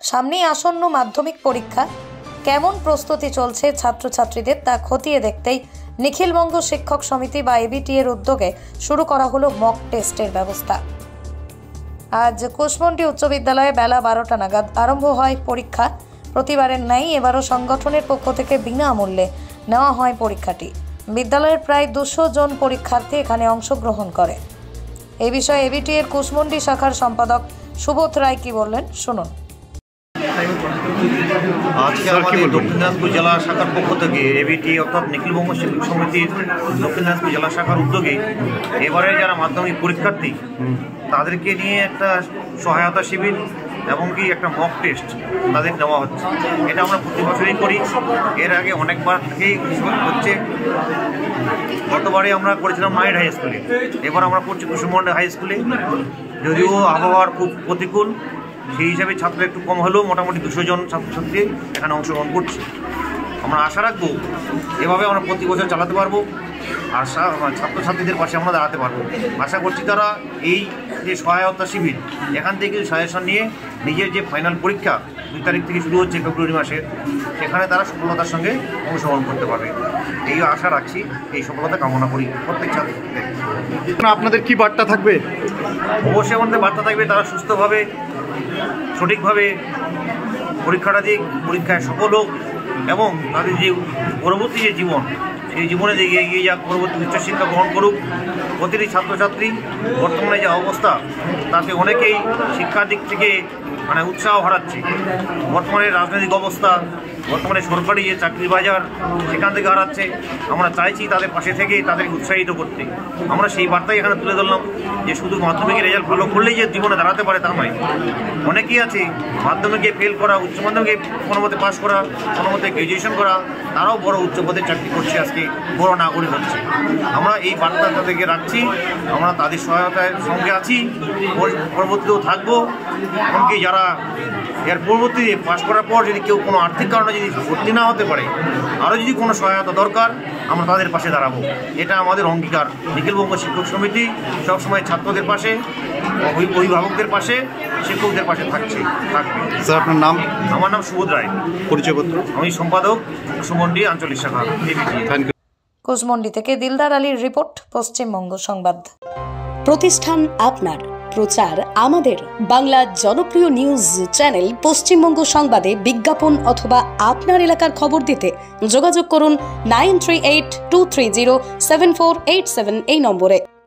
সামনেই আসন্ন মাধ্যমিক পরীক্ষা, কেমন প্রস্তুতি চলছে ছাত্রছাত্রীদের তা খতিয়ে দেখতেই নিখিলবঙ্গ শিক্ষক সমিতি বা এবিটি এর উদ্যোগে শুরু করা হলো মক টেস্টের ব্যবস্থা। আজ কুশমন্ডি উচ্চ বিদ্যালয়ে বেলা 12টা নাগাদ আরম্ভ হয় পরীক্ষা। প্রতিবারের ন্যায় এবারও সংগঠনের পক্ষ থেকে বিনামূল্যে নেওয়া হয় পরীক্ষাটি। বিদ্যালয়ের প্রায় 200 জন পরীক্ষার্থী এখানে অংশগ্রহণ করে। এই বিষয়ে এবিটি এর কুশমন্ডি শাখার সম্পাদক সুবোধ রায় কি বললেন শুনুন। আজকে আমাদের দক্ষিণ দিনাজপুর জেলা শাখার পক্ষ থেকে এবিটি অর্থাৎ নিখিলবঙ্গ শিক্ষক সমিতির দক্ষিণ দিনাজপুর জেলা শাখার উদ্যোগে এবারে যারা মাধ্যমিক পরীক্ষার্থী তাদেরকে নিয়ে একটা সহায়তা শিবির এমনকি একটা মক টেস্ট তাদের নেওয়া হচ্ছে। এটা আমরা প্রতি বছরই করি, এর আগে অনেকবার থেকেই হচ্ছে। গতবারে আমরা করেছিলাম নাইট হাই স্কুলে, এবার আমরা করছি কুসুমন্ডি হাই স্কুলে। যদিও আবহাওয়ার খুব প্রতিকূল, সেই হিসাবে ছাত্র একটু কম হলেও মোটামুটি 200 জন ছাত্রছাত্রী এখানে অংশগ্রহণ করছে। আমরা আশা রাখবো এভাবে আমরা প্রতি বছর চালাতে পারবো, আর ছাত্রছাত্রীদের পাশে আমরা দাঁড়াতে পারবো। আশা করছি তারা এই যে সহায়তা শিবির এখান থেকে সাজেশন নিয়ে নিজের যে ফাইনাল পরীক্ষা 2 তারিখ থেকে শুরু হচ্ছে ফেব্রুয়ারি মাসের, সেখানে তারা সফলতার সঙ্গে অংশগ্রহণ করতে পারবে। এই আশা রাখছি, এই সফলতা কামনা করি প্রত্যেক ছাত্রদের। আপনাদের কি বার্তা থাকবে? অবশ্যই আমাদের বার্তা থাকবে তারা সুস্থভাবে সঠিকভাবে পরীক্ষাটা দিয়ে পরীক্ষায় সফল হোক এবং তাদের যে পরবর্তী যে জীবন, সেই জীবনে যে এগিয়ে যাক, পরবর্তী উচ্চশিক্ষা গ্রহণ করুক। প্রতিটি ছাত্রছাত্রী বর্তমানে যে অবস্থা তাতে অনেকেই শিক্ষার দিক থেকে উৎসাহ হারাচ্ছে। বর্তমানে রাজনৈতিক অবস্থা, বর্তমানে সরকারি যে চাকরির বাজার সেখান থেকে হারাচ্ছে। আমরা চাইছি তাদের পাশে থেকে তাদেরকে উৎসাহিত করতে। আমরা সেই বার্তাই এখানে তুলে ধরলাম যে শুধু মাধ্যমিকের রেজাল্ট ভালো করলেই যে জীবনে দাঁড়াতে পারে তা নয়। অনেকেই আছে মাধ্যমিকে ফেল করা, উচ্চ মাধ্যমিকে কোনো মতে পাশ করা, কোনো মতে গ্র্যাজুয়েশন করা, তারাও বড় উচ্চ পদে চাকরি করছে, আজকে বড় নাগরিক হচ্ছে। আমরা এই বার্তা তাদেরকে রাখছি, আমরা তাদের সহায়তার সঙ্গে আছি, পরবর্তীতেও থাকবো। এমনকি যারা এর পরবর্তীতে পাশ করার পর যদি কেউ কোনো আর্থিক কারণে যদি ভর্তি না হতে পারে, আরও যদি কোনো সহায়তা দরকার, আমরা তাদের পাশে দাঁড়াবো। এটা আমাদের অঙ্গীকার। নিখিলবঙ্গ শিক্ষক সমিতি সবসময় ছাত্রদের পাশে, অভিভাবকদের পাশে, শিক্ষকদের পাশে থাকবে। স্যার, আপনার নাম? আমার নাম সুবোধ রায়। পরিচয়পত্র? আমি সম্পাদক কুশমন্ডি আঞ্চলিক শাখা এবিটি। কুশমন্ডি থেকে দিলদার আলীর রিপোর্ট, পশ্চিমবঙ্গ সংবাদ। প্রতিষ্ঠান আপনার, প্রচার আমাদের। বাংলা জনপ্রিয় নিউজ চ্যানেল পশ্চিমবঙ্গ সংবাদে বিজ্ঞাপন অথবা আপনার এলাকার খবর দিতে যোগাযোগ করুন 9382307487 এই নম্বরে।